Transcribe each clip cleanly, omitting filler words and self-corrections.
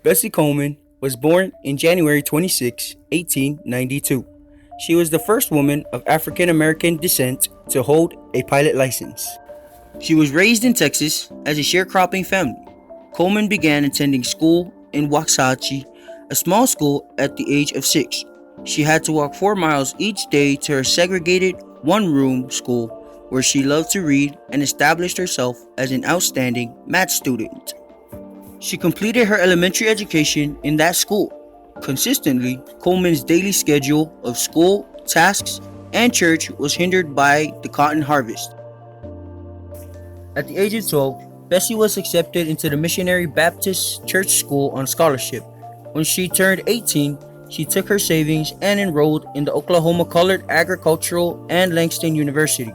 Bessie Coleman was born in January 26, 1892. She was the first woman of African American descent to hold a pilot license. She was raised in Texas as a sharecropping family. Coleman began attending school in Waxahachie, a small school, at the age of 6. She had to walk 4 miles each day to her segregated one-room school where she loved to read and established herself as an outstanding math student. She completed her elementary education in that school. Consistently, Coleman's daily schedule of school, tasks, and church was hindered by the cotton harvest. At the age of 12, Bessie was accepted into the Missionary Baptist Church School on scholarship. When she turned 18, she took her savings and enrolled in the Oklahoma Colored Agricultural and Langston University.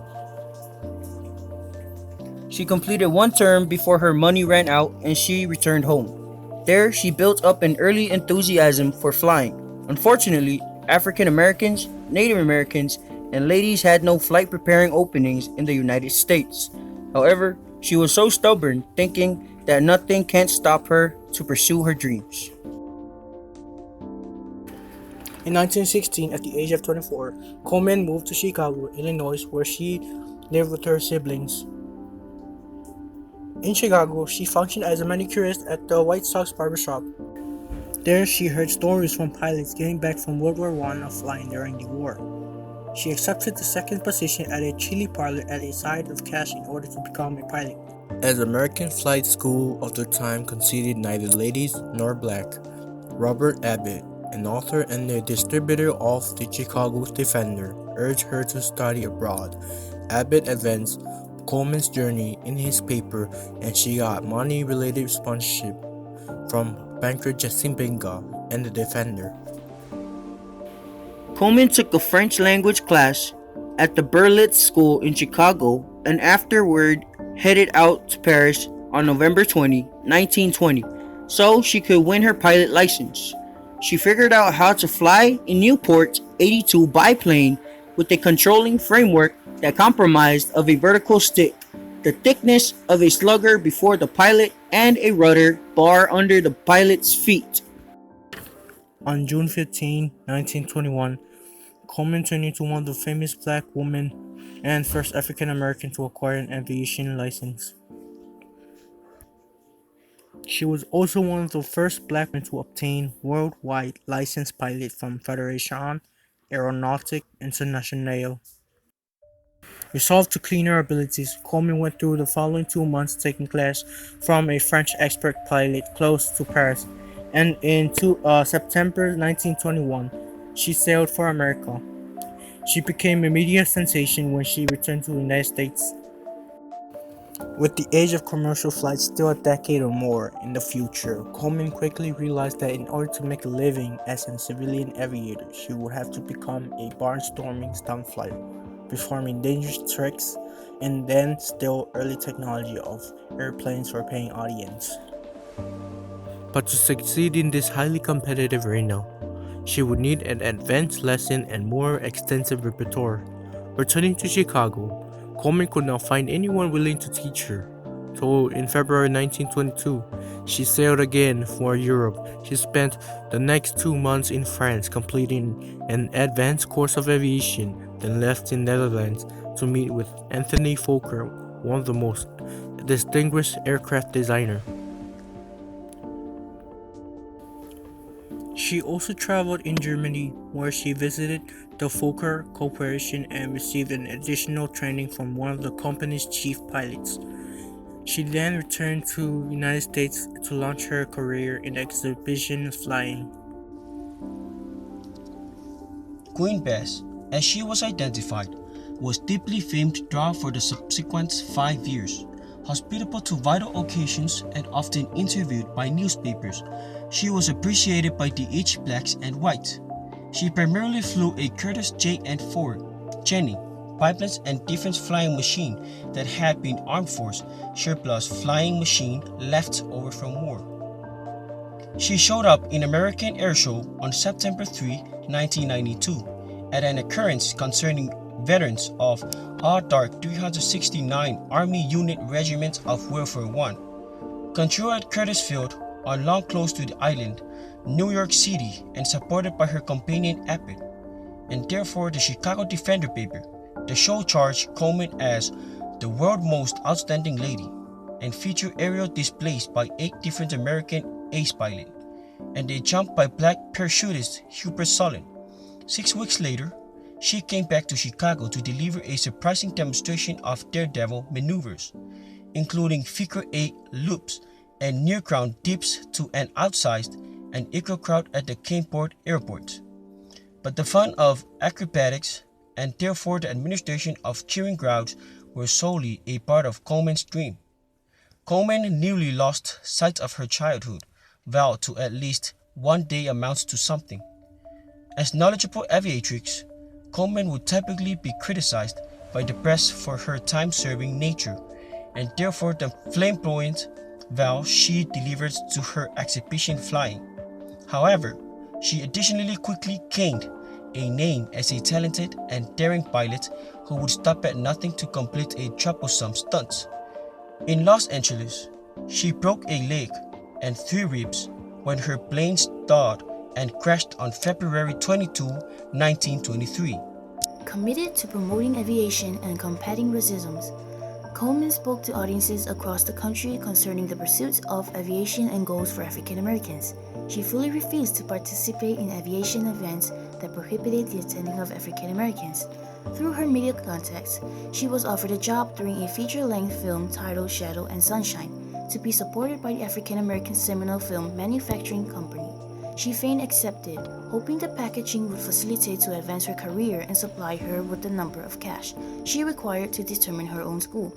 She completed one term before her money ran out and she returned home. There, she built up an early enthusiasm for flying. Unfortunately, African Americans, Native Americans, and ladies had no flight preparing openings in the United States. However, she was so stubborn, thinking that nothing can stop her to pursue her dreams. In 1916, at the age of 24, Coleman moved to Chicago, Illinois, where she lived with her siblings. In Chicago, she functioned as a manicurist at the White Sox barbershop. There, she heard stories from pilots getting back from World War I of flying during the war. She accepted the second position at a chili parlor at a side of cash in order to become a pilot. As American flight school of the time considered neither ladies nor black, Robert Abbott, an author and the distributor of the Chicago Defender, urged her to study abroad. Abbott advanced Coleman's journey in his paper, and she got money-related sponsorship from banker Jesse Benga and the Defender. Coleman took a French language class at the Berlitz School in Chicago and afterward headed out to Paris on November 20, 1920, so she could win her pilot license. She figured out how to fly a Newport 82 biplane with a controlling framework that comprised of a vertical stick, the thickness of a slugger before the pilot, and a rudder bar under the pilot's feet. On June 15, 1921, Coleman turned into one of the famous black women and first African American to acquire an aviation license. She was also one of the first black men to obtain worldwide licensed pilot from Fédération Aéronautique Internationale. Resolved to clean her abilities, Coleman went through the following 2 months taking class from a French expert pilot close to Paris, and in September 1921, she sailed for America. She became a media sensation when she returned to the United States. With the age of commercial flights still a decade or more in the future, Coleman quickly realized that in order to make a living as a civilian aviator, she would have to become a barnstorming stunt fighter, performing dangerous tricks, and then still early technology of airplanes for paying audience. But to succeed in this highly competitive arena, she would need an advanced lesson and more extensive repertoire. Returning to Chicago, Coleman could not find anyone willing to teach her. So in February 1922, she sailed again for Europe. She spent the next 2 months in France completing an advanced course of aviation, then left in Netherlands to meet with Anthony Fokker, one of the most distinguished aircraft designers. She also traveled in Germany, where she visited the Fokker Corporation and received an additional training from one of the company's chief pilots. She then returned to the United States to launch her career in exhibition flying. Queen Bess, as she was identified, was deeply famed throughout for the subsequent 5 years. Hospitable to vital occasions and often interviewed by newspapers, she was appreciated by the aged blacks and whites. She primarily flew a Curtiss J-4 Jenny biplanes and defense flying machine that had been Armed Force surplus flying machine left over from war. She showed up in American Air Show on September 3, 1992, at an occurrence concerning veterans of our Dark 369 Army Unit Regiment of Welfare 1. Control at Curtis Field on long close to the island, New York City, and supported by her companion Epic, and therefore the Chicago Defender paper. The show charged Coleman as the world's most outstanding lady and featured aerial displays by 8 different American ace pilots and a jump by black parachutist Hubert Sullen. 6 weeks later, she came back to Chicago to deliver a surprising demonstration of daredevil maneuvers, including figure 8 loops and near ground dips to an outsized and equal crowd at the Caneport Airport. But the fun of acrobatics and therefore the administration of cheering crowds were solely a part of Coleman's dream. Coleman nearly lost sight of her childhood vow to at least one day amounts to something. As knowledgeable aviatrix, Coleman would typically be criticized by the press for her time-serving nature, and therefore the flamboyant vow she delivered to her exhibition flying. However, she additionally quickly gained a name as a talented and daring pilot who would stop at nothing to complete a troublesome stunt. In Los Angeles, she broke a leg and 3 ribs when her plane stalled and crashed on February 22, 1923. Committed to promoting aviation and combating racism, Coleman spoke to audiences across the country concerning the pursuits of aviation and goals for African Americans. She fully refused to participate in aviation events that prohibited the attending of African Americans. Through her media contacts, she was offered a job during a feature-length film titled Shadow and Sunshine, to be supported by the African American Seminole Film Manufacturing Company. She fain accepted, hoping the packaging would facilitate to advance her career and supply her with the number of cash she required to determine her own school.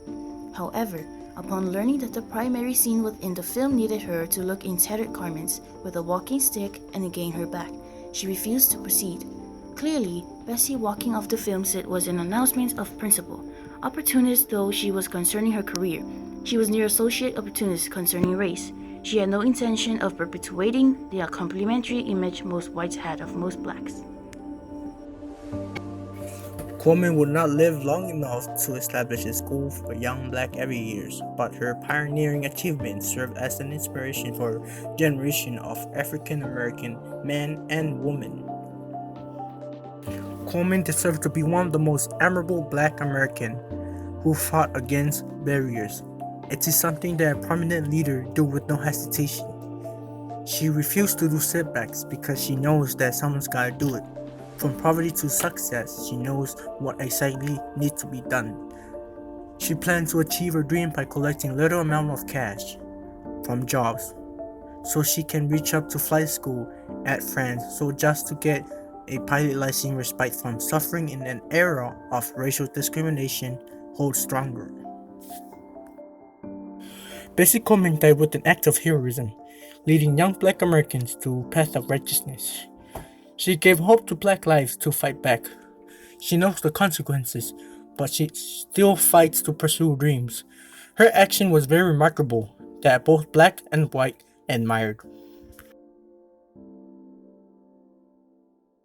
However, upon learning that the primary scene within the film needed her to look in tattered garments with a walking stick and gain her back, she refused to proceed. Clearly, Bessie walking off the film set was an announcement of principle. Opportunist though she was concerning her career, she was near associate opportunist concerning race. She had no intention of perpetuating the complimentary image most whites had of most blacks. Coleman would not live long enough to establish a school for young black aviators, but her pioneering achievements served as an inspiration for a generation of African American men and women. Coleman deserved to be one of the most admirable black Americans who fought against barriers. It is something that a prominent leader do with no hesitation. She refused to do setbacks because she knows that someone's gotta do it. From poverty to success, she knows what exactly needs to be done. She plans to achieve her dream by collecting little amount of cash from jobs so she can reach up to flight school at France so just to get a pilot license respite from suffering in an era of racial discrimination holds stronger. Bessie Coleman died with an act of heroism, leading young black Americans to a path of righteousness. She gave hope to black lives to fight back. She knows the consequences, but she still fights to pursue dreams. Her action was very remarkable that both black and white admired.